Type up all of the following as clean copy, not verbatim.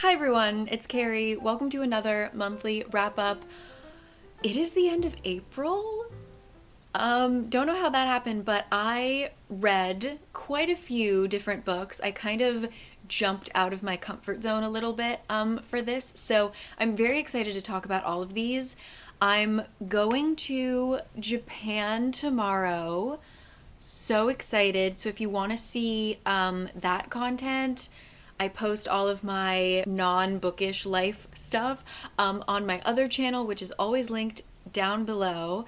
Hi everyone, it's Cari. Welcome to another monthly wrap-up. It is the end of April. Don't know how that happened, but I read quite a few different books. I kind of jumped out of my comfort zone a little bit for this, so I'm very excited to talk about all of these. I'm going to Japan tomorrow. So excited. So if you want to see that content, I post all of my non-bookish life stuff on my other channel, which is always linked down below.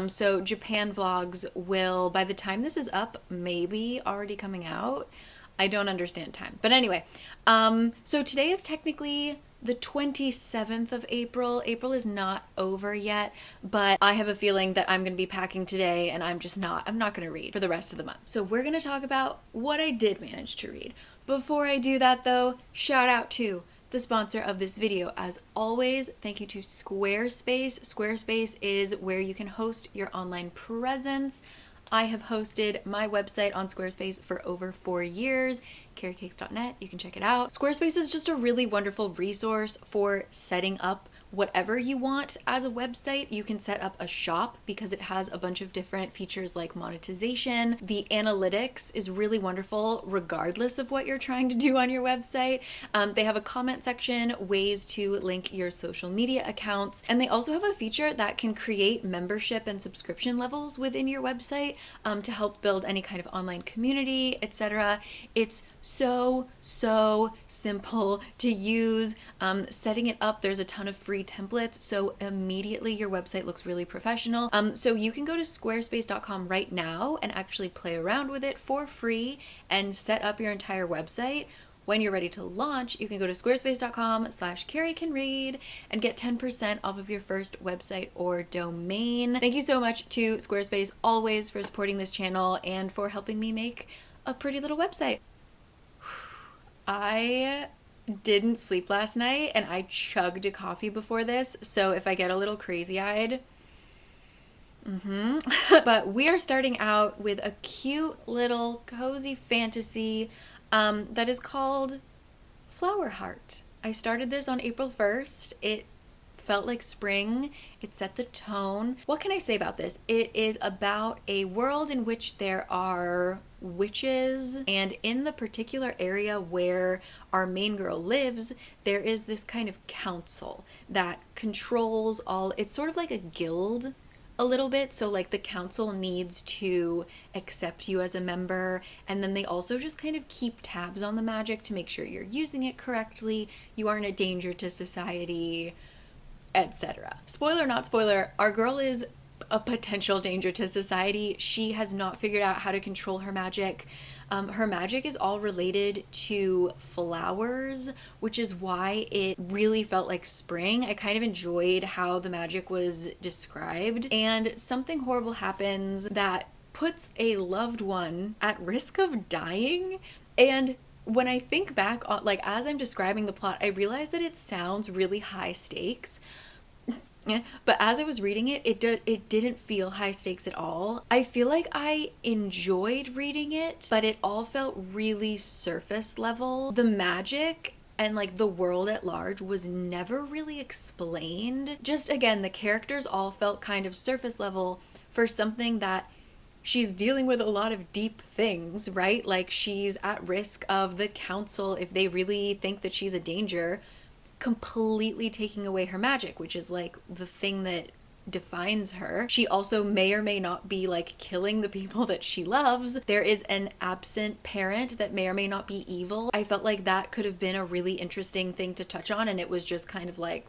So Japan vlogs will, by the time this is up, maybe already coming out. I don't understand time. But anyway, so today is technically the 27th of April. April is not over yet, but I have a feeling that I'm going to be packing today and I'm not going to read for the rest of the month. So we're going to talk about what I did manage to read. Before I do that though, shout out to the sponsor of this video. As always, thank you to Squarespace. Squarespace is where you can host your online presence. I have hosted my website on Squarespace for over 4 years, caricakes.net. You can check it out. Squarespace is just a really wonderful resource for setting up whatever you want as a website. You can set up a shop because it has a bunch of different features like monetization. The analytics is really wonderful regardless of what you're trying to do on your website. They have a comment section, ways to link your social media accounts, and they also have a feature that can create membership and subscription levels within your website to help build any kind of online community, etc. It's so simple to use. Setting it up, there's a ton of free templates, so immediately your website looks really professional. So you can go to squarespace.com right now and actually play around with it for free and set up your entire website. When you're ready to launch, you can go to squarespace.com/caricanread and get 10% off of your first website or domain. Thank you so much to Squarespace always for supporting this channel and for helping me make a pretty little website. I didn't sleep last night and I chugged a coffee before this, so if I get a little crazy-eyed, but we are starting out with a cute little cozy fantasy that is called Flowerheart. I started this on April 1st. It felt like spring. It set the tone. What can I say about this? It is about a world in which there are witches, and in the particular area where our main girl lives, there is this kind of council that controls all. It's sort of like a guild a little bit, so like the council needs to accept you as a member, and then they also just kind of keep tabs on the magic to make sure you're using it correctly, you aren't a danger to society, etc. Spoiler not spoiler, our girl is a potential danger to society. She has not figured out how to control her magic. Her magic is all related to flowers, which is why it really felt like spring. I kind of enjoyed how the magic was described, and something horrible happens that puts a loved one at risk of dying. And when I think back on, like, as I'm describing the plot, I realize that it sounds really high stakes. But as I was reading it, it didn't feel high stakes at all. I feel like I enjoyed reading it, but it all felt really surface level. The magic and like the world at large was never really explained. Just again, the characters all felt kind of surface level for something that she's dealing with a lot of deep things, right? Like she's at risk of the council, if they really think that she's a danger, completely taking away her magic, which is like the thing that defines her. She also may or may not be like killing the people that she loves. There is an absent parent that may or may not be evil. I felt like that could have been a really interesting thing to touch on, and it was just kind of like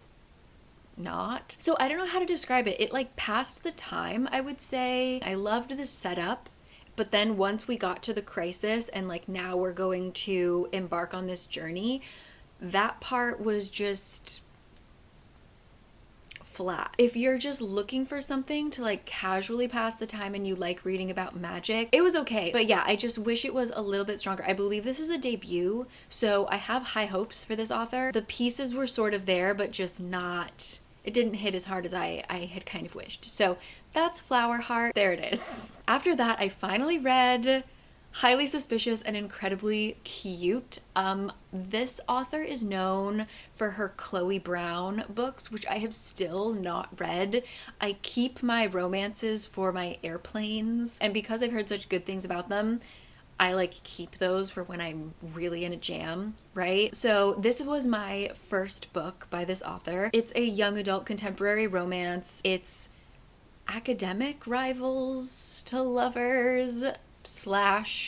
not. So I don't know how to describe it. It like passed the time, I would say. I loved the setup, but then once we got to the crisis and like now we're going to embark on this journey, that part was just flat. If you're just looking for something to like casually pass the time and you like reading about magic, it was okay. But yeah, I just wish it was a little bit stronger. I believe this is a debut, so I have high hopes for this author. The pieces were sort of there, but just not, it didn't hit as hard as I had kind of wished. So that's Flowerheart. There it is. After that, I finally read highly suspicious and incredibly cute. This author is known for her Chloe Brown books, which I have still not read. I keep my romances for my airplanes, and because I've heard such good things about them, I like keep those for when I'm really in a jam, right? So this was my first book by this author. It's a young adult contemporary romance. It's academic rivals to lovers /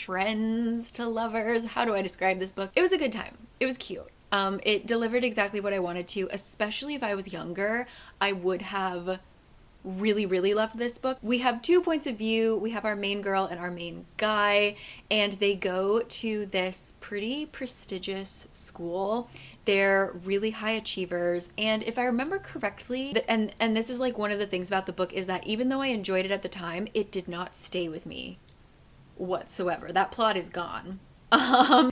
friends to lovers. How do I describe this book? It was a good time. It was cute. It delivered exactly what I wanted to, especially if I was younger. I would have really, really loved this book. We have 2 points of view. We have our main girl and our main guy, and they go to this pretty prestigious school. They're really high achievers, and if I remember correctly, and this is like one of the things about the book, is that even though I enjoyed it at the time, it did not stay with me whatsoever. That plot is gone.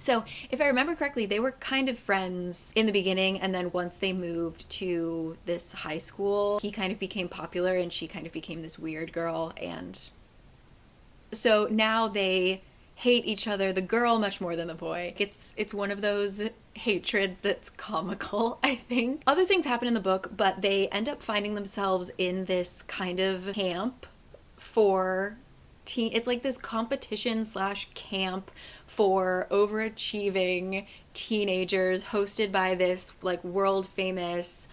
So if I remember correctly, they were kind of friends in the beginning, and then once they moved to this high school, he kind of became popular and she kind of became this weird girl, and so now they hate each other, the girl much more than the boy. It's one of those hatreds that's comical, I think. Other things happen in the book, but they end up finding themselves in this kind of camp for it's like this competition / camp for overachieving teenagers hosted by this like world famous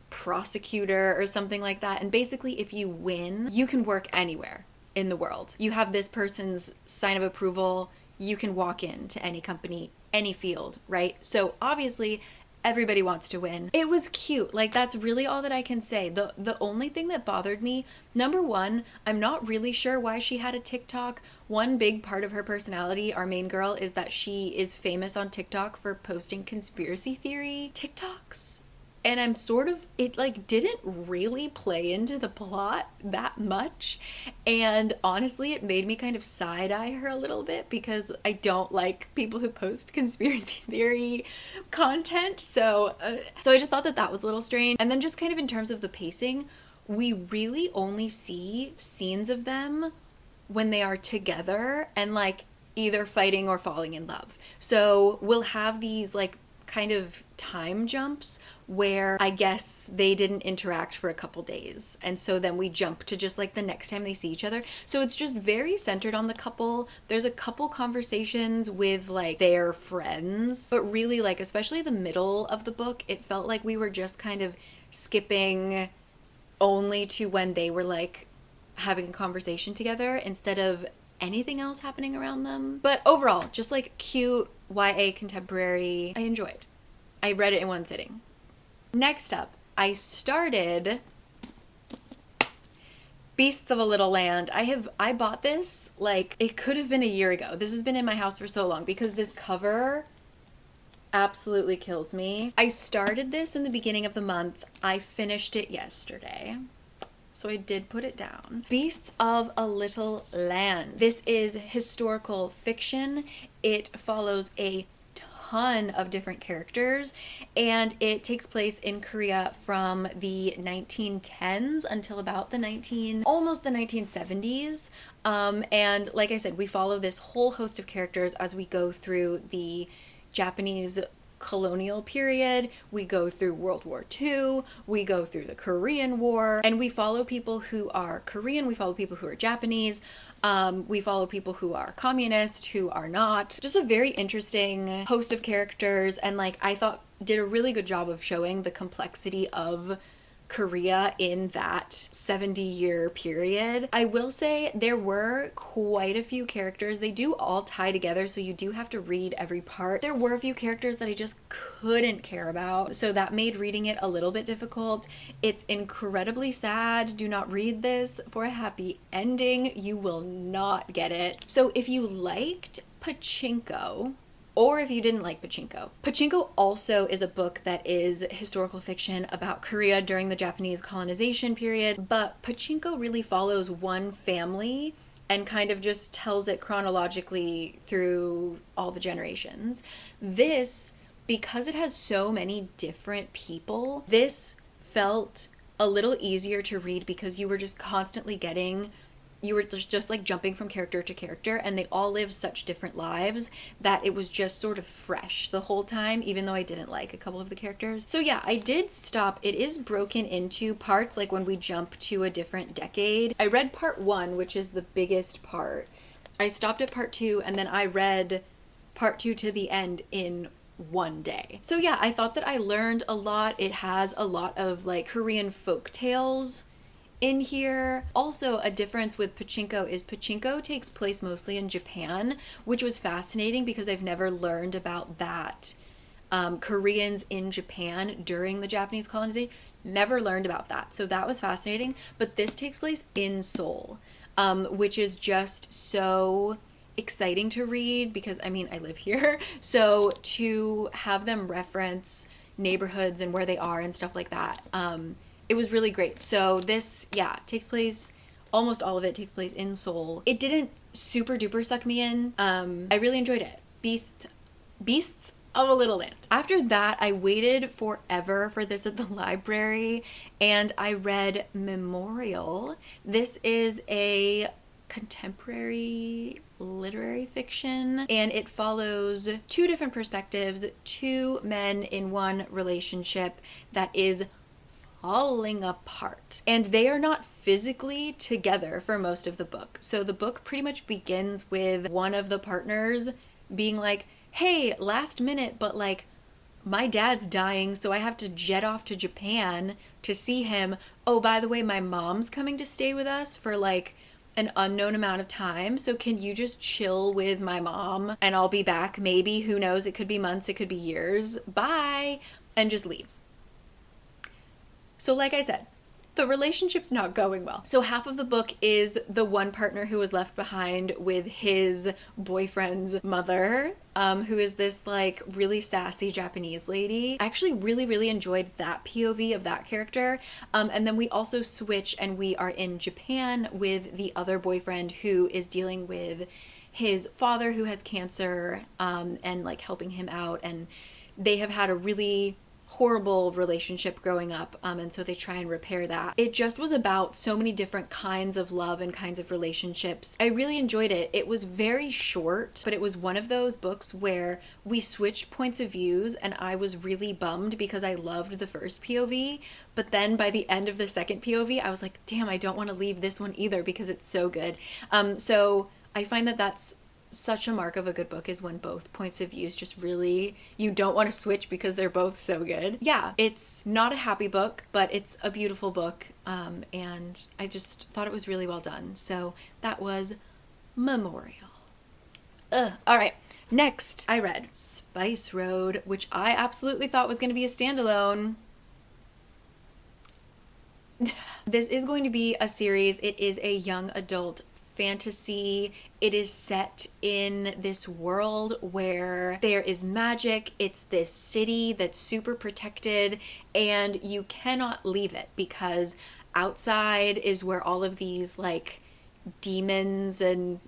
prosecutor or something like that. And basically, if you win, you can work anywhere in the world. You have this person's sign of approval. You can walk into any company, any field, right? So obviously, everybody wants to win. It was cute. Like, that's really all that I can say. The only thing that bothered me, number one, I'm not really sure why she had a TikTok. One big part of her personality, our main girl, is that she is famous on TikTok for posting conspiracy theory TikToks. And I'm sort of, it like didn't really play into the plot that much. And honestly, it made me kind of side-eye her a little bit because I don't like people who post conspiracy theory content. So I just thought that was a little strange. And then just kind of in terms of the pacing, we really only see scenes of them when they are together and like either fighting or falling in love. So we'll have these like kind of time jumps where I guess they didn't interact for a couple days, and so then we jump to just like the next time they see each other. So it's just very centered on the couple. There's a couple conversations with like their friends, but really like especially the middle of the book, it felt like we were just kind of skipping only to when they were like having a conversation together instead of anything else happening around them. But overall, just like cute YA contemporary. I enjoyed. I read it in one sitting. Next up, I started Beasts of a Little Land. I bought this like it could have been a year ago. This has been in my house for so long because this cover absolutely kills me. I started this in the beginning of the month. I finished it yesterday. So I did put it down. Beasts of a Little Land. This is historical fiction. It follows a ton of different characters, and it takes place in Korea from the 1910s until about almost the 1970s. And like I said, we follow this whole host of characters as we go through the Japanese colonial period, we go through World War II, we go through the Korean War, and we follow people who are Korean, we follow people who are Japanese, we follow people who are communist, who are not. Just a very interesting host of characters, and like I thought did a really good job of showing the complexity of Korea in that 70-year period. I will say there were quite a few characters. They do all tie together, so you do have to read every part. There were a few characters that I just couldn't care about, so that made reading it a little bit difficult. It's incredibly sad. Do not read this for a happy ending. You will not get it. So if you liked Pachinko, or if you didn't like Pachinko. Pachinko also is a book that is historical fiction about Korea during the Japanese colonization period, but Pachinko really follows one family and kind of just tells it chronologically through all the generations. This, because it has so many different people, this felt a little easier to read because you were just constantly getting you were just like jumping from character to character, and they all live such different lives that it was just sort of fresh the whole time, even though I didn't like a couple of the characters. So yeah, I did stop. It is broken into parts, like when we jump to a different decade. I read part 1, which is the biggest part. I stopped at part 2, and then I read part 2 to the end in one day. So yeah, I thought that I learned a lot. It has a lot of like Korean folk tales in here. Also, a difference with Pachinko is Pachinko takes place mostly in Japan, which was fascinating because I've never learned about that. Koreans in Japan during the Japanese colonization, never learned about that. So that was fascinating. But this takes place in Seoul, which is just so exciting to read because, I mean, I live here. So to have them reference neighborhoods and where they are and stuff like that, it was really great. So this, yeah, takes place, almost all of it takes place in Seoul. It didn't super duper suck me in. I really enjoyed it. Beasts of a Little Land. After that, I waited forever for this at the library, and I read Memorial. This is a contemporary literary fiction, and it follows 2 different perspectives, 2 men in one relationship that is falling apart. And they are not physically together for most of the book. So the book pretty much begins with one of the partners being like, hey, last minute, but like, my dad's dying, so I have to jet off to Japan to see him. Oh, by the way, my mom's coming to stay with us for like an unknown amount of time, so can you just chill with my mom and I'll be back, maybe, who knows, it could be months, it could be years, bye, and just leaves. So like I said, the relationship's not going well. So half of the book is the one partner who was left behind with his boyfriend's mother, who is this like really sassy Japanese lady. I actually really enjoyed that POV of that character. And then we also switch and we are in Japan with the other boyfriend who is dealing with his father who has cancer, and like helping him out. And they have had a really horrible relationship growing up, and so they try and repair that. It just was about so many different kinds of love and kinds of relationships. I really enjoyed it. It was very short, but it was one of those books where we switched points of views, and I was really bummed because I loved the first POV, but then by the end of the second POV, I was like, damn, I don't want to leave this one either because it's so good. So I find that that's such a mark of a good book, is when both points of views just really, you don't want to switch because they're both so good. Yeah, it's not a happy book, but it's a beautiful book, and I just thought it was really well done. So that was Memorial. All right, next I read Spice Road, which I absolutely thought was going to be a standalone. This is going to be a series. It is a young adult fantasy. It is set in this world where there is magic. It's this city that's super protected, and you cannot leave it because outside is where all of these like demons and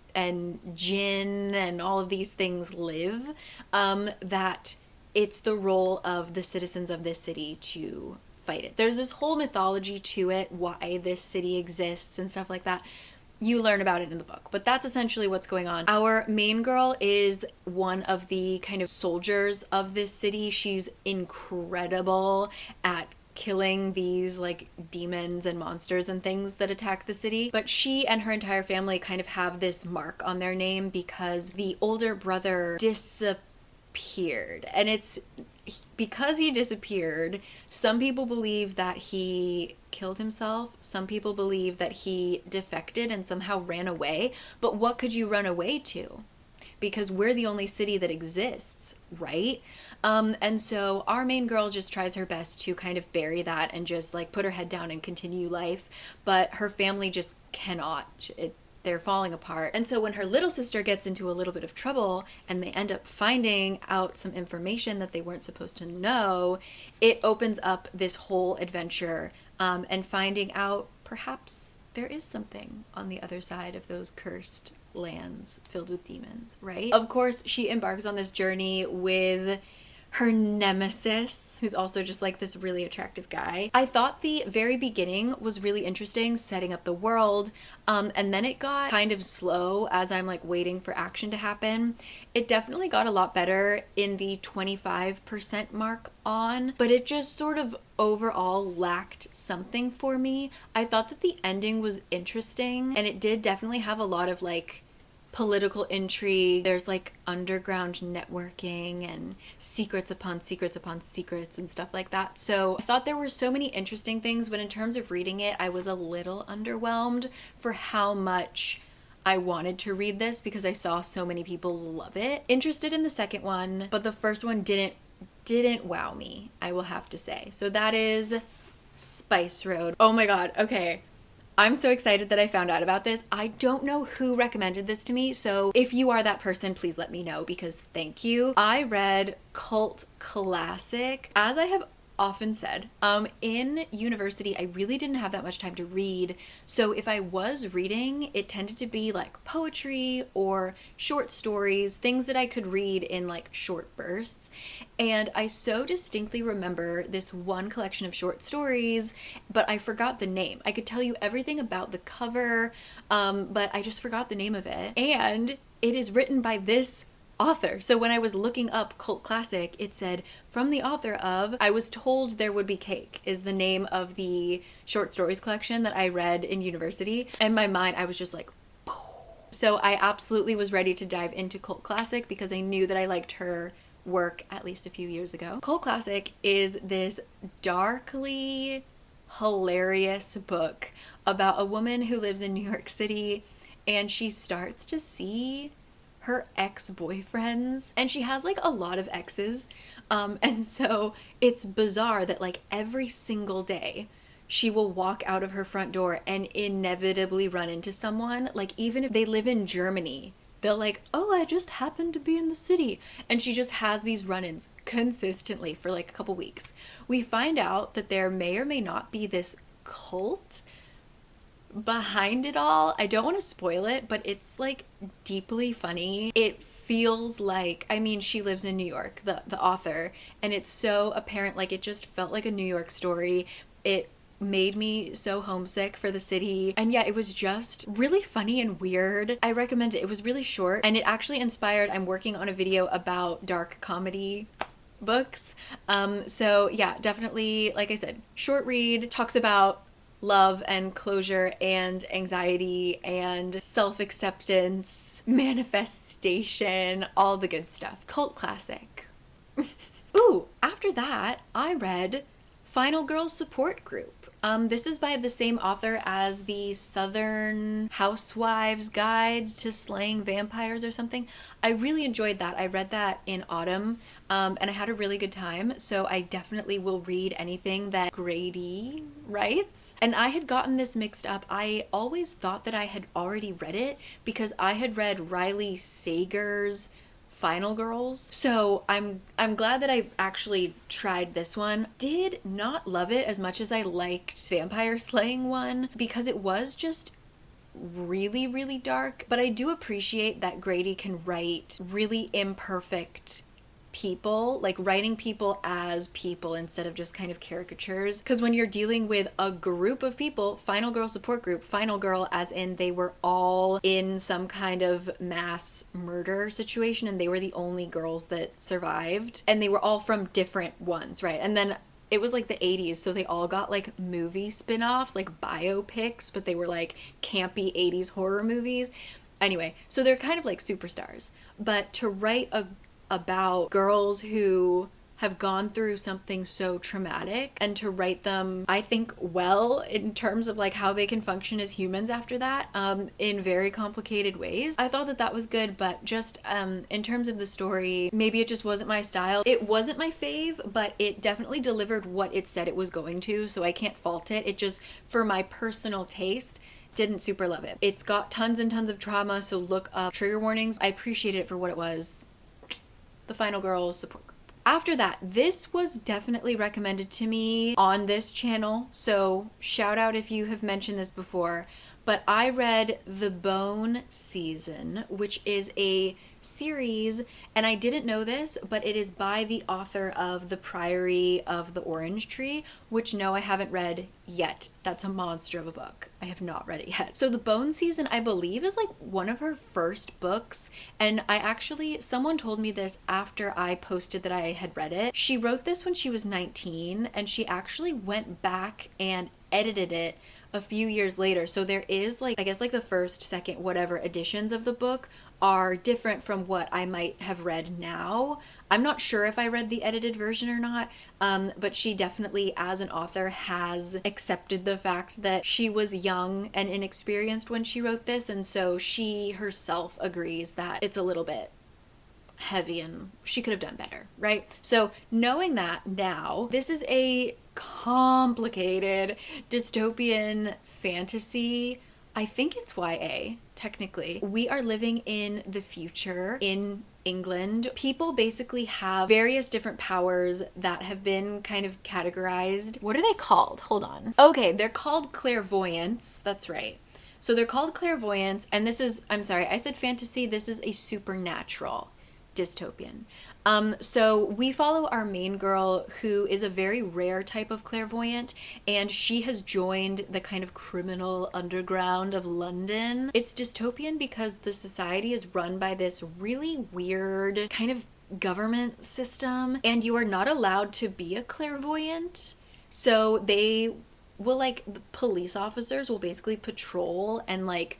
jinn and all of these things live, that it's the role of the citizens of this city to fight it. There's this whole mythology to it, why this city exists and stuff like that. You learn about it in the book, but that's essentially what's going on. Our main girl is one of the kind of soldiers of this city. She's incredible at killing these like demons and monsters and things that attack the city. But she and her entire family kind of have this mark on their name because the older brother disappeared. And it's because he disappeared, some people believe that he killed himself. Some people believe that he defected and somehow ran away. But what could you run away to? Because we're the only city that exists, right? And so our main girl just tries her best to kind of bury that and just like put her head down and continue life. But her family just cannot. They're falling apart. And so when her little sister gets into a little bit of trouble and they end up finding out some information that they weren't supposed to know, it opens up this whole adventure, and finding out perhaps there is something on the other side of those cursed lands filled with demons, right? Of course, she embarks on this journey with her nemesis, who's also just like this really attractive guy. I thought the very beginning was really interesting, setting up the world, and then it got kind of slow as I'm like waiting for action to happen. It definitely got a lot better in the 25% mark on, but it just sort of overall lacked something for me. I thought that the ending was interesting, and it did definitely have a lot of like political intrigue. There's like underground networking and secrets upon secrets upon secrets and stuff like that. So I thought there were so many interesting things, but in terms of reading it, I was a little underwhelmed for how much I wanted to read this because I saw so many people love it. Interested in the second one, but the first one didn't wow me, I will have to say. So that is Spice Road. Oh my god, okay. I'm so excited that I found out about this. I don't know who recommended this to me, so if you are that person, please let me know because thank you. I read cult classic. As I have often said, in university, I really didn't have that much time to read. So if I was reading, it tended to be like poetry or short stories, things that I could read in like short bursts. And I so distinctly remember this one collection of short stories, but I forgot the name. I could tell you everything about the cover, but I just forgot the name of it. And it is written by this author. So when I was looking up cult classic, it said from the author of I Was Told There Would Be Cake is the name of the short stories collection that I read in university. In my mind, I was just like, poof. So I absolutely was ready to dive into cult classic because I knew that I liked her work at least a few years ago. Cult classic is this darkly hilarious book about a woman who lives in New York City and she starts to see her ex-boyfriends, and she has like a lot of exes, and so it's bizarre that like every single day she will walk out of her front door and inevitably run into someone. Like even if they live in Germany, they'll like, oh, I just happened to be in the city, and she just has these run-ins consistently for like a couple weeks. We find out that there may or may not be this cult behind it all. I don't want to spoil it, but it's like deeply funny. It feels like, I mean, she lives in New York, the author, and it's so apparent, like it just felt like a New York story. It made me so homesick for the city, and yeah, it was just really funny and weird. I recommend it. It was really short, and it actually inspired, I'm working on a video about dark comedy books, so yeah, definitely, like I said, short read, talks about love and closure and anxiety and self-acceptance, manifestation, all the good stuff. Cult classic. Ooh, after that, I read Final Girls Support Group. This is by the same author as the Southern Housewives Guide to Slaying Vampires or something. I really enjoyed that. I read that in autumn, and I had a really good time, so I definitely will read anything that Grady writes. And I had gotten this mixed up. I always thought that I had already read it because I had read Riley Sager's Final Girls. So I'm glad that I actually tried this one. Did not love it as much as I liked Vampire Slaying one because it was just really, really dark. But I do appreciate that Grady can write really imperfect people, like writing people as people instead of just kind of caricatures. Because when you're dealing with a group of people, Final Girl Support Group, Final Girl as in they were all in some kind of mass murder situation and they were the only girls that survived, and they were all from different ones, right? And then it was like the 80s, so they all got like movie spin-offs, like biopics, but they were like campy 80s horror movies. Anyway, so they're kind of like superstars. But to write about girls who have gone through something so traumatic and to write them, I think, well in terms of like how they can function as humans after that, in very complicated ways. I thought that that was good, but just in terms of the story, maybe it just wasn't my style. It wasn't my fave, but it definitely delivered what it said it was going to, so I can't fault it. It just, for my personal taste, didn't super love it. It's got tons and tons of trauma, so look up trigger warnings. I appreciated it for what it was. The Final Girls Support Group. After that, this was definitely recommended to me on this channel, so shout out if you have mentioned this before, but I read The Bone Season, which is a series, and I didn't know this, but it is by the author of The Priory of the Orange Tree, which no, I haven't read yet. That's a monster of a book. I have not read it yet. So The Bone Season, I believe, is like one of her first books, and someone told me this after I posted that I had read it. She wrote this when she was 19, and she actually went back and edited it a few years later. So there is like, I guess like the first, second, whatever editions of the book are different from what I might have read now. I'm not sure if I read the edited version or not, but she definitely, as an author, has accepted the fact that she was young and inexperienced when she wrote this, and so she herself agrees that it's a little bit heavy and she could have done better, right? So knowing that now, this is a complicated dystopian fantasy. I think it's YA, technically. We are living in the future in England. People basically have various different powers that have been kind of categorized. What are they called? Hold on. Okay, they're called clairvoyance. That's right. So they're called clairvoyance, and this is, I'm sorry, I said fantasy. This is a supernatural dystopian. So we follow our main girl, who is a very rare type of clairvoyant, and she has joined the kind of criminal underground of London. It's dystopian because the society is run by this really weird kind of government system, and you are not allowed to be a clairvoyant. So they will, like, the police officers will basically patrol and like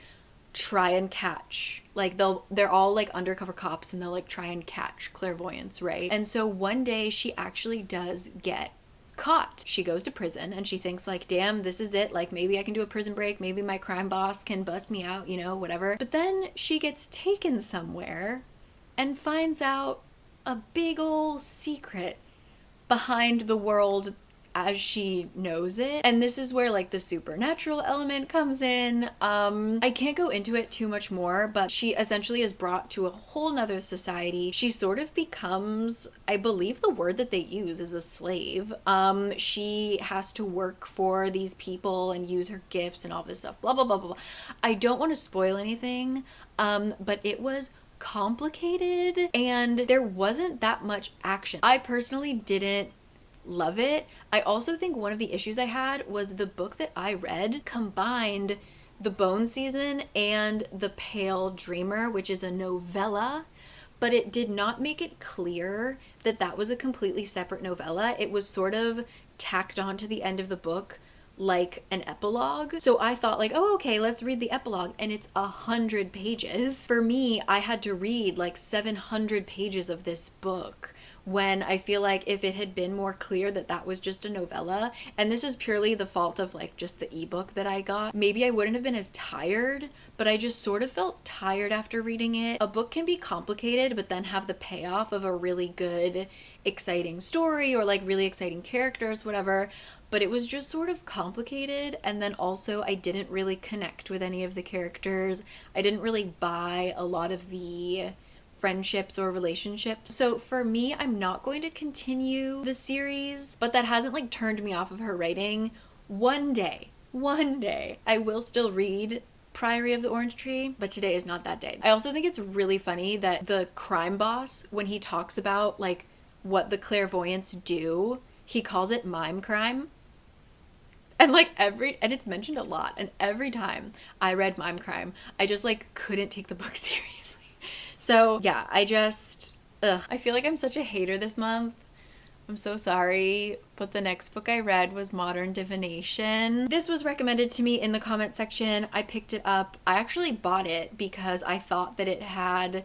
try and catch, like they're all like undercover cops, and they'll like try and catch clairvoyants, right? And so one day she actually does get caught. She goes to prison and she thinks like, damn, this is it, like maybe I can do a prison break, maybe my crime boss can bust me out, you know, whatever. But then she gets taken somewhere and finds out a big old secret behind the world as she knows it. And this is where like the supernatural element comes in. I can't go into it too much more, but she essentially is brought to a whole nother society. She sort of becomes, I believe the word that they use is a slave. She has to work for these people and use her gifts and all this stuff, blah, blah, blah, blah, blah. I don't want to spoil anything, but it was complicated and there wasn't that much action. I personally didn't love it. I also think one of the issues I had was the book that I read combined The Bone Season and The Pale Dreamer, which is a novella, but it did not make it clear that that was a completely separate novella. It was sort of tacked on to the end of the book like an epilogue. So I thought like, oh, okay, let's read the epilogue, and it's 100 pages. For me, I had to read like 700 pages of this book, when I feel like if it had been more clear that that was just a novella, and this is purely the fault of like just the ebook that I got, maybe I wouldn't have been as tired, but I just sort of felt tired after reading it. A book can be complicated but then have the payoff of a really good, exciting story or like really exciting characters, whatever, but it was just sort of complicated. And then also I didn't really connect with any of the characters. I didn't really buy a lot of the friendships or relationships. So for me, I'm not going to continue the series, but that hasn't like turned me off of her writing. One day, I will still read Priory of the Orange Tree, but today is not that day. I also think it's really funny that the crime boss, when he talks about like what the clairvoyants do, he calls it mime crime. And like and it's mentioned a lot, and every time I read mime crime, I just like couldn't take the book seriously. So yeah, I feel like I'm such a hater this month. I'm so sorry, but the next book I read was Modern Divination. This was recommended to me in the comment section. I picked it up. I actually bought it because I thought that it had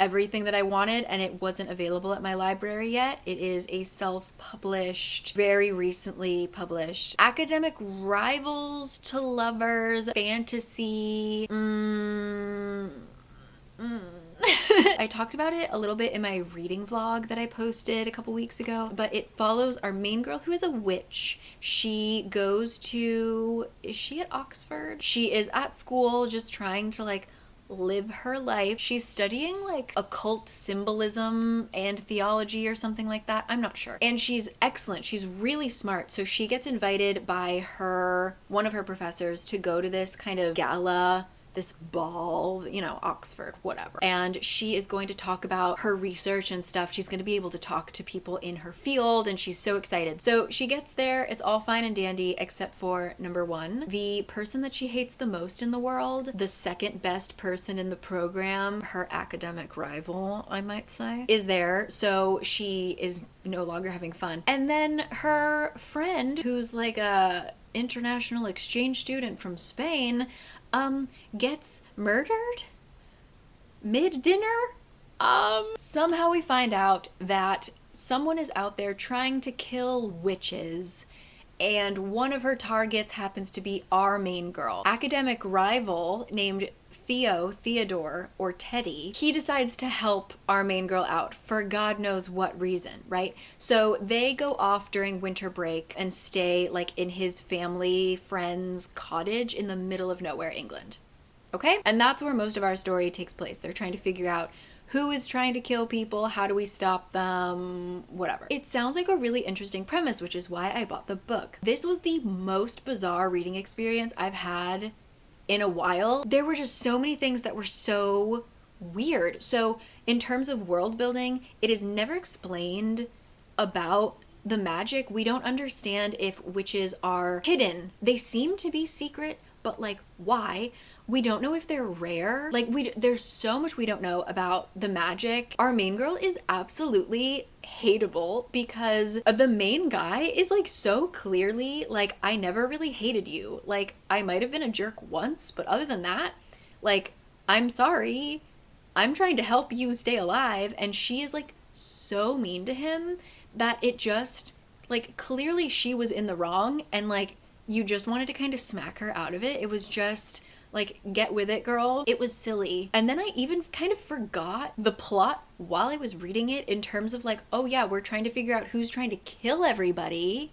everything that I wanted, and it wasn't available at my library yet. It is a self-published, very recently published academic rivals to lovers fantasy. I talked about it a little bit in my reading vlog that I posted a couple weeks ago, but it follows our main girl who is a witch. She goes to, is she at Oxford? She is at school just trying to like live her life. She's studying like occult symbolism and theology or something like that. I'm not sure. And she's excellent. She's really smart. So she gets invited by one of her professors to go to this kind of gala, this ball, you know, Oxford, whatever. And she is going to talk about her research and stuff. She's going to be able to talk to people in her field, and she's so excited. So she gets there, it's all fine and dandy, except for number one, the person that she hates the most in the world, the second best person in the program, her academic rival, I might say, is there. So she is no longer having fun. And then her friend, who's like a international exchange student from Spain, gets murdered mid-dinner. Somehow we find out that someone is out there trying to kill witches, and one of her targets happens to be our main girl. Academic rival named Theodore, or Teddy, he decides to help our main girl out for God knows what reason, right? So they go off during winter break and stay like in his family friend's cottage in the middle of nowhere, England. Okay? And that's where most of our story takes place. They're trying to figure out who is trying to kill people, how do we stop them, whatever. It sounds like a really interesting premise, which is why I bought the book. This was the most bizarre reading experience I've had in a while. There were just so many things that were so weird. So in terms of world building, it is never explained about the magic. We don't understand if witches are hidden. They seem to be secret, but like why? We don't know if they're rare. Like there's so much we don't know about the magic. Our main girl is absolutely hateable because the main guy is like so clearly like, I never really hated you. Like I might have been a jerk once, but other than that, like, I'm sorry. I'm trying to help you stay alive. And she is like so mean to him that it just like, clearly she was in the wrong and like you just wanted to kind of smack her out of it. It was just like, get with it, girl. It was silly. And then I even kind of forgot the plot while I was reading it in terms of like, oh yeah, we're trying to figure out who's trying to kill everybody,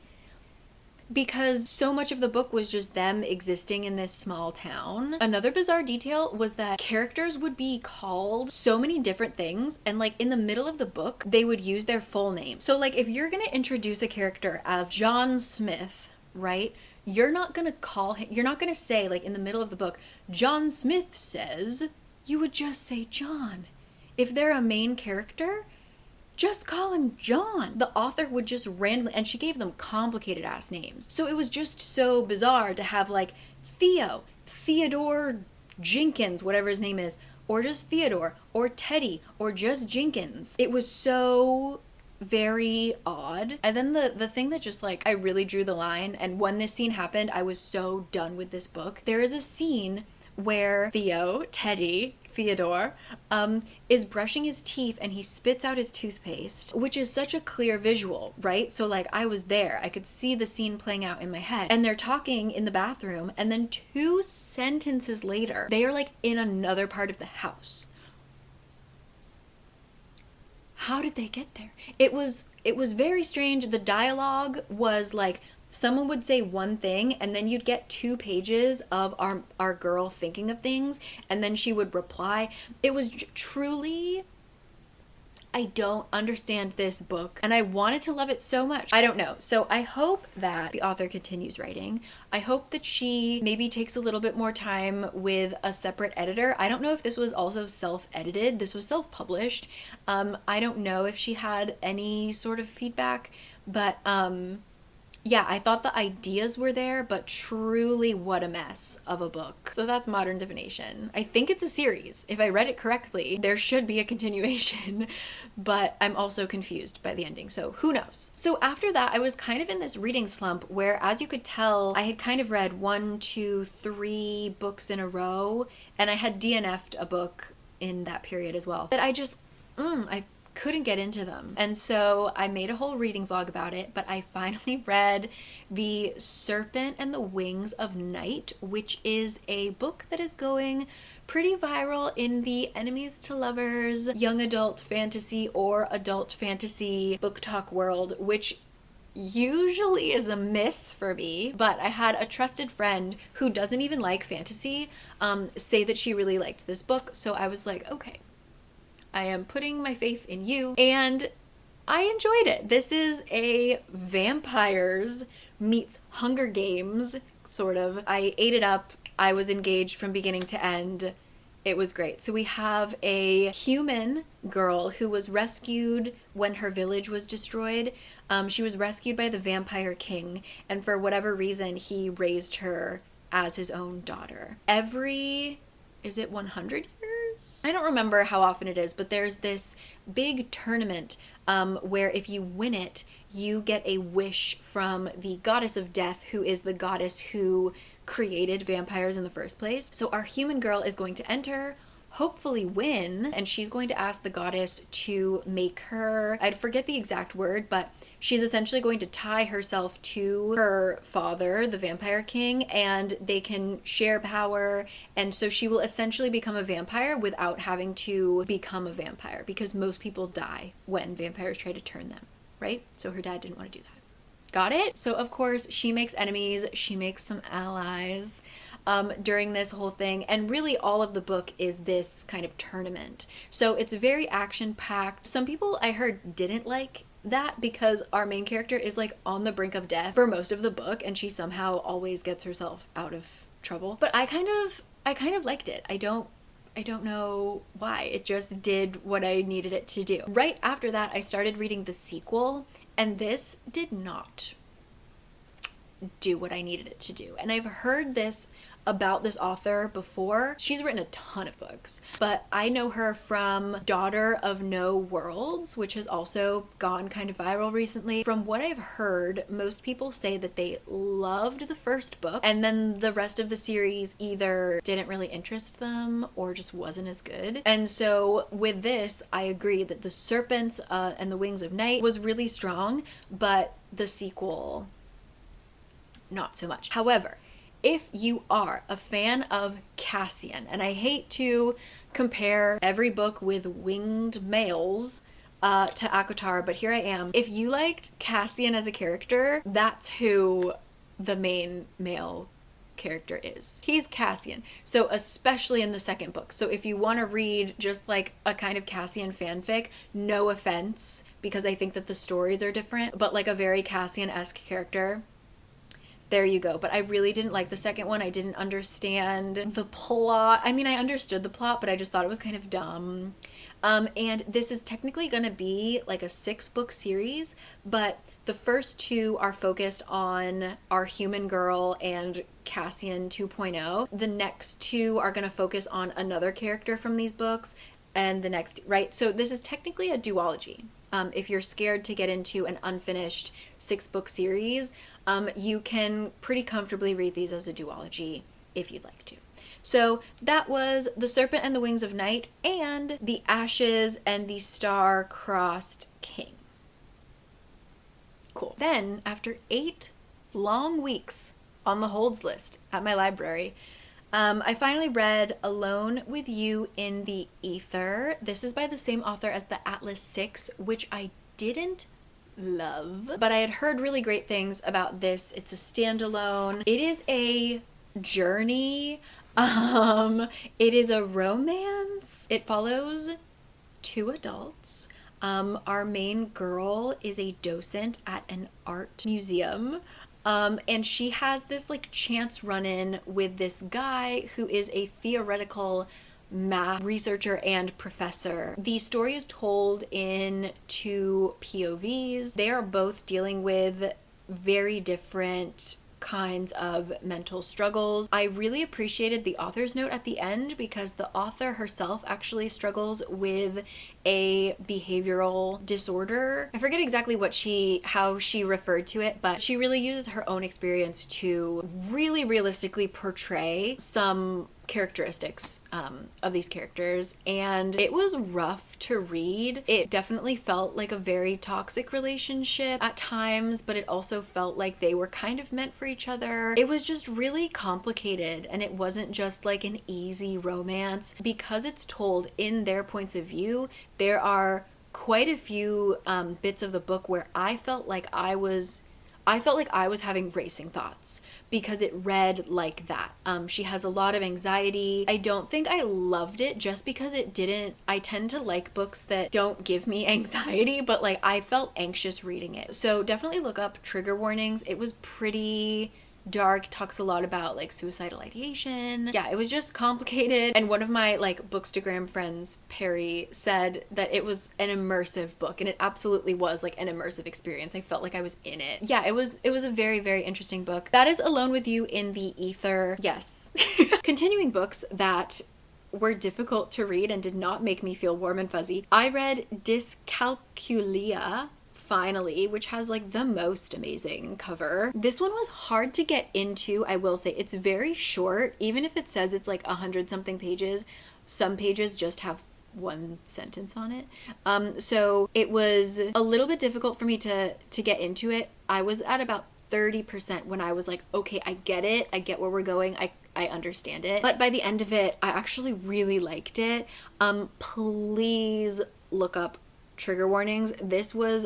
because so much of the book was just them existing in this small town. Another bizarre detail was that characters would be called so many different things, and like in the middle of the book, they would use their full name. So like if you're gonna introduce a character as John Smith, right? You're not gonna call him, you're not gonna say like in the middle of the book, John Smith says, you would just say John. If they're a main character, just call him John. The author would just randomly, and she gave them complicated ass names. So it was just so bizarre to have like Theodore Jenkins, whatever his name is, or just Theodore, or Teddy, or just Jenkins. It was so very odd. And then the thing that just like I really drew the line, and when this scene happened I was so done with this book. There is a scene where Theodore is brushing his teeth and he spits out his toothpaste, which is such a clear visual, right? So like I was there, I could see the scene playing out in my head, and they're talking in the bathroom, and then 2 sentences later they are like in another part of the house. How did they get there? It was very strange. The dialogue was like someone would say one thing and then you'd get 2 pages of our girl thinking of things, and then she would reply. It was truly, I don't understand this book, and I wanted to love it so much. I don't know. So I hope that the author continues writing. I hope that she maybe takes a little bit more time with a separate editor. I don't know if this was also self-edited. This was self-published. I don't know if she had any sort of feedback, but yeah, I thought the ideas were there, but truly what a mess of a book. So that's Modern Divination. I think it's a series. If I read it correctly, there should be a continuation, but I'm also confused by the ending, so who knows? So after that, I was kind of in this reading slump where, as you could tell, I had kind of read 1, 2, 3 books in a row, and I had DNF'd a book in that period as well. But I just, I couldn't get into them. And so I made a whole reading vlog about it, but I finally read The Serpent and the Wings of Night, which is a book that is going pretty viral in the enemies to lovers, young adult fantasy or adult fantasy book talk world, which usually is a miss for me, but I had a trusted friend who doesn't even like fantasy say that she really liked this book. So I was like, okay, I am putting my faith in you. And I enjoyed it. This is a vampires meets Hunger Games, sort of. I ate it up. I was engaged from beginning to end. It was great. So we have a human girl who was rescued when her village was destroyed. She was rescued by the vampire king, and for whatever reason, he raised her as his own daughter. Is it 100 years? I don't remember how often it is, but there's this big tournament where if you win it, you get a wish from the goddess of death, who is the goddess who created vampires in the first place. So our human girl is going to enter, hopefully win, and she's going to ask the goddess to make her, I forget the exact word, but she's essentially going to tie herself to her father, the vampire king, and they can share power. And so she will essentially become a vampire without having to become a vampire, because most people die when vampires try to turn them, right? So her dad didn't want to do that. Got it? So of course she makes enemies, she makes some allies during this whole thing, and really all of the book is this kind of tournament. So it's very action-packed. Some people I heard didn't like that because our main character is like on the brink of death for most of the book, and she somehow always gets herself out of trouble. But I kind of liked it. I don't know why. It just did what I needed it to do. Right after that, I started reading the sequel, and this did not do what I needed it to do. And I've heard this about this author before. She's written a ton of books, but I know her from Daughter of No Worlds, which has also gone kind of viral recently. From what I've heard, most people say that they loved the first book, and then the rest of the series either didn't really interest them or just wasn't as good. And so with this, I agree that the Serpent and the Wings of Night was really strong, but the sequel, not so much. However, if you are a fan of Cassian, and I hate to compare every book with winged males to ACOTAR, but here I am. If you liked Cassian as a character, that's who the main male character is. He's Cassian. So especially in the second book. So if you want to read just like a kind of Cassian fanfic, no offense, because I think that the stories are different, but like a very Cassian-esque character, there you go. But I really didn't like the second one. I didn't understand the plot. I mean, I understood the plot, but I just thought it was kind of dumb. And this is technically going to be like a 6-book series, but the first 2 are focused on our human girl and Cassian 2.0. The next 2 are going to focus on another character from these books, and the next, right? So this is technically a duology. If you're scared to get into an unfinished 6-book series, you can pretty comfortably read these as a duology if you'd like to. So that was The Serpent and the Wings of Night and The Ashes and the Star-Crossed King. Cool. Then, after 8 long weeks on the holds list at my library, I finally read Alone with You in the Ether. This is by the same author as the Atlas 6, which I didn't love, but I had heard really great things about this. It's a standalone. It is a journey. It is a romance. It follows 2 adults. Our main girl is a docent at an art museum. And she has this like chance run-in with this guy who is a theoretical math researcher and professor. The story is told in 2 POVs. They are both dealing with very different kinds of mental struggles. I really appreciated the author's note at the end because the author herself actually struggles with a behavioral disorder. I forget exactly how she referred to it, but she really uses her own experience to really realistically portray some characteristics of these characters, and it was rough to read. It definitely felt like a very toxic relationship at times, but it also felt like they were kind of meant for each other. It was just really complicated, and it wasn't just like an easy romance. Because it's told in their points of view, there are quite a few bits of the book where I felt like I was having racing thoughts because it read like that. She has a lot of anxiety. I don't think I loved it just because it didn't. I tend to like books that don't give me anxiety, but like I felt anxious reading it. So definitely look up trigger warnings. It was pretty dark, talks a lot about like suicidal ideation. Yeah, it was just complicated. And one of my like Bookstagram friends, Perry, said that it was an immersive book, and it absolutely was like an immersive experience. I felt like I was in it. Yeah, it was a very, very interesting book. That is Alone with You in the Ether. Yes. Continuing books that were difficult to read and did not make me feel warm and fuzzy. I read Dyscalculia, finally, which has like the most amazing cover. This one was hard to get into, I will say. It's very short. Even if it says it's like 100 something pages, some pages just have one sentence on it. So it was a little bit difficult for me to get into it. I was at about 30% when I was like, okay, I get it. I get where we're going. I understand it. But by the end of it, I actually really liked it. Please look up trigger warnings. This was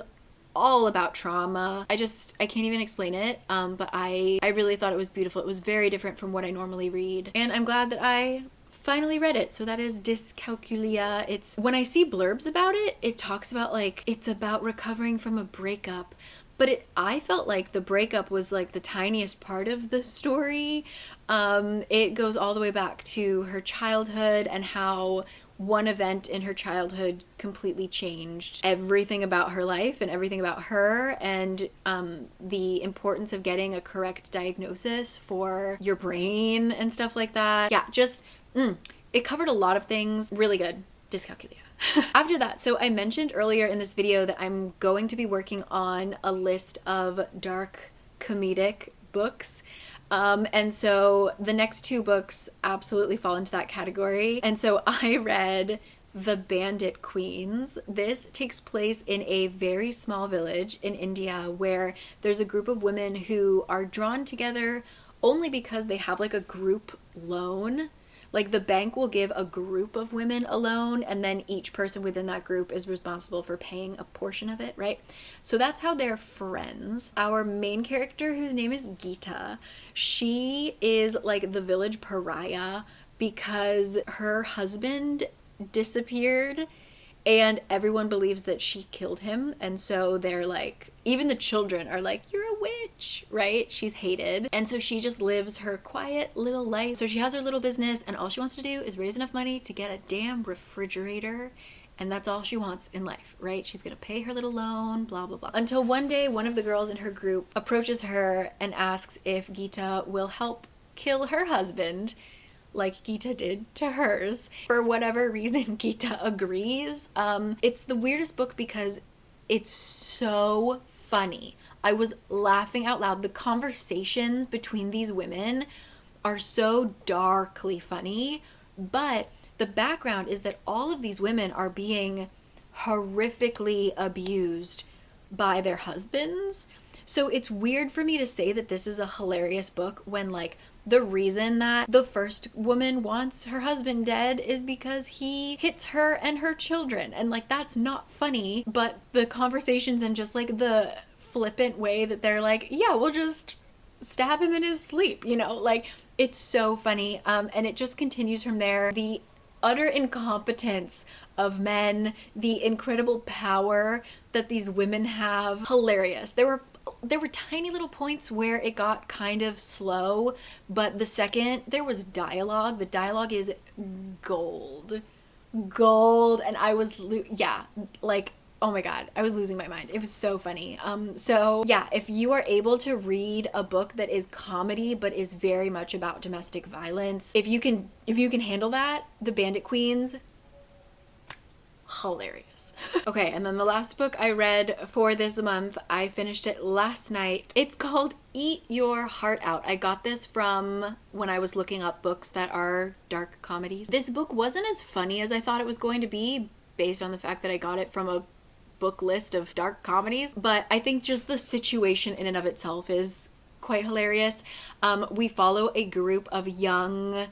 all about trauma. I can't even explain it. But I really thought it was beautiful. It was very different from what I normally read. And I'm glad that I finally read it. So that is Dyscalculia. It's, when I see blurbs about it, it talks about like, it's about recovering from a breakup. But I felt like the breakup was like the tiniest part of the story. It goes all the way back to her childhood and how one event in her childhood completely changed everything about her life and everything about her, and the importance of getting a correct diagnosis for your brain and stuff like that. Yeah, just, it covered a lot of things. Really good. Dyscalculia. After that, so I mentioned earlier in this video that I'm going to be working on a list of dark comedic books. And so the next two books absolutely fall into that category. And so I read The Bandit Queens. This takes place in a very small village in India where there's a group of women who are drawn together only because they have like a group loan. Like the bank will give a group of women a loan, and then each person within that group is responsible for paying a portion of it, right? So that's how they're friends. Our main character, whose name is Geeta, she is like the village pariah because her husband disappeared and everyone believes that she killed him. And so they're like, even the children are like, you're a witch, right? She's hated. And so she just lives her quiet little life. So she has her little business and all she wants to do is raise enough money to get a damn refrigerator. And that's all she wants in life, right? She's gonna pay her little loan, blah, blah, blah. Until one day, one of the girls in her group approaches her and asks if Geeta will help kill her husband, like Geeta did to hers. For whatever reason, Geeta agrees. It's the weirdest book because it's so funny. I was laughing out loud. The conversations between these women are so darkly funny, but the background is that all of these women are being horrifically abused by their husbands. So it's weird for me to say that this is a hilarious book when like the reason that the first woman wants her husband dead is because he hits her and her children. And like, that's not funny, but the conversations and just like the flippant way that they're like, yeah, we'll just stab him in his sleep, you know, like it's so funny. And it just continues from there. The utter incompetence of men, the incredible power that these women have, hilarious. There were tiny little points where it got kind of slow, but the second there was dialogue, the dialogue is gold, and I was, like, oh my god, I was losing my mind. It was so funny. So yeah, if you are able to read a book that is comedy but is very much about domestic violence, if you can handle that, The Bandit Queens, hilarious. Okay, and then the last book I read for this month, I finished it last night. It's called Eat Your Heart Out. I got this from when I was looking up books that are dark comedies. This book wasn't as funny as I thought it was going to be based on the fact that I got it from a book list of dark comedies, but I think just the situation in and of itself is quite hilarious. We follow a group of young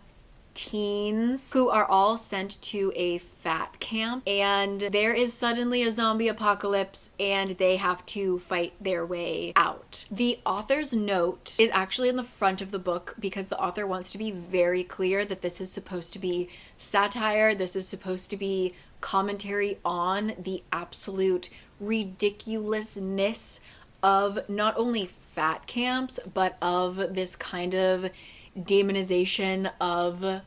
teens who are all sent to a fat camp, and there is suddenly a zombie apocalypse and they have to fight their way out. The author's note is actually in the front of the book because the author wants to be very clear that this is supposed to be satire, this is supposed to be commentary on the absolute ridiculousness of not only fat camps, but of this kind of demonization of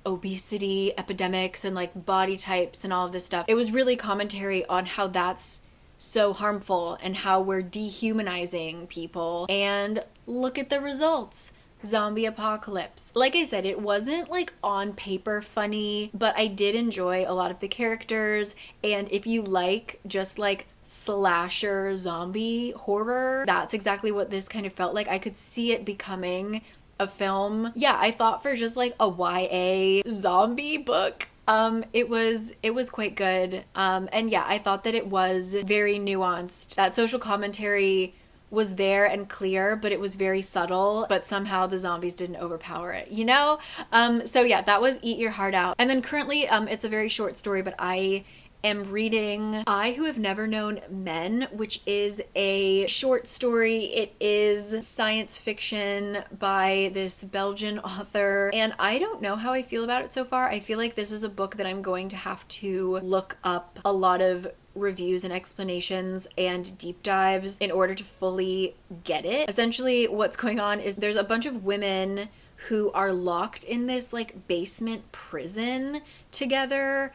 obesity epidemics and like body types and all of this stuff. It was really commentary on how that's so harmful and how we're dehumanizing people. And look at the results. Zombie apocalypse. Like I said, it wasn't like on paper funny, but I did enjoy a lot of the characters. And if you like just like slasher zombie horror, that's exactly what this kind of felt like. I could see it becoming a film. Yeah, I thought for just like a YA zombie book, it was quite good. And yeah, I thought that it was very nuanced. That social commentary was there and clear, but it was very subtle, but somehow the zombies didn't overpower it, you know? So yeah, that was Eat Your Heart Out. And then currently, it's a very short story, but I am reading I Who Have Never Known Men, which is a short story. It is science fiction by this Belgian author, and I don't know how I feel about it so far. I feel like this is a book that I'm going to have to look up a lot of reviews and explanations and deep dives in order to fully get it. Essentially, what's going on is there's a bunch of women who are locked in this like basement prison together.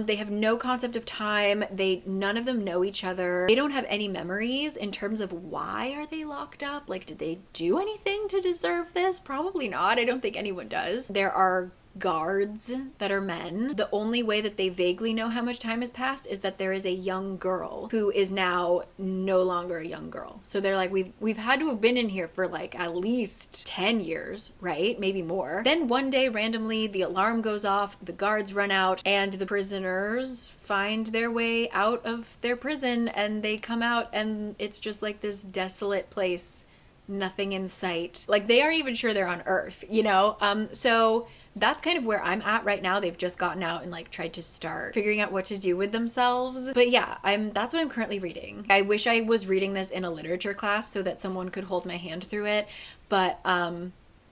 They have no concept of time. None of them know each other. They don't have any memories in terms of why are they locked up? Like, did they do anything to deserve this? Probably not. I don't think anyone does. There are guards that are men. The only way that they vaguely know how much time has passed is that there is a young girl who is now no longer a young girl. So they're like, we've had to have been in here for like at least 10 years, right? Maybe more. Then one day randomly the alarm goes off, the guards run out, and the prisoners find their way out of their prison, and they come out and it's just like this desolate place, nothing in sight. Like they aren't even sure they're on Earth, you know? So that's kind of where I'm at right now. They've just gotten out and like tried to start figuring out what to do with themselves. But yeah, that's what I'm currently reading. I wish I was reading this in a literature class so that someone could hold my hand through it. But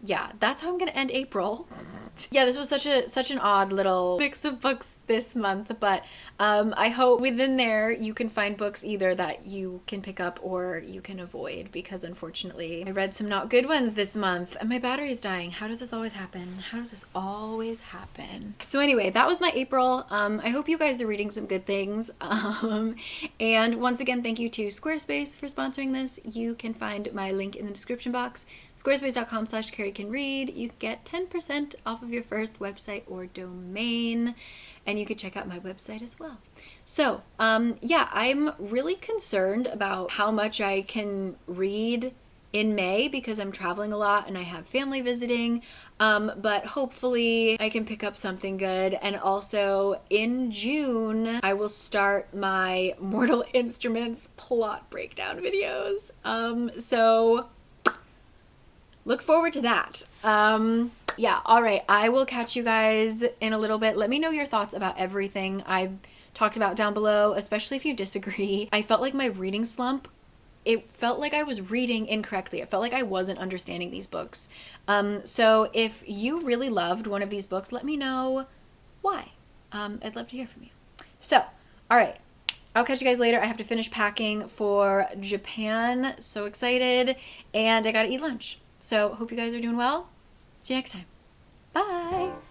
yeah, that's how I'm gonna end April. Yeah, this was such an odd little mix of books this month, but I hope within there you can find books either that you can pick up or you can avoid, because unfortunately I read some not good ones this month and my battery's dying. How does this always happen? How does this always happen? So anyway, that was my April. I hope you guys are reading some good things. And once again, thank you to Squarespace for sponsoring this. You can find my link in the description box. Squarespace.com/cari-can-read. You get 10% off of your first website or domain, and you can check out my website as well. So, yeah, I'm really concerned about how much I can read in May because I'm traveling a lot and I have family visiting, but hopefully I can pick up something good. And also in June, I will start my Mortal Instruments plot breakdown videos. So look forward to that. Yeah, all right. I will catch you guys in a little bit. Let me know your thoughts about everything I've talked about down below, especially if you disagree. I felt like my reading slump, it felt like I was reading incorrectly. It felt like I wasn't understanding these books. So if you really loved one of these books, let me know why. I'd love to hear from you. So, all right. I'll catch you guys later. I have to finish packing for Japan. So excited. And I gotta eat lunch. So hope you guys are doing well. See you next time. Bye.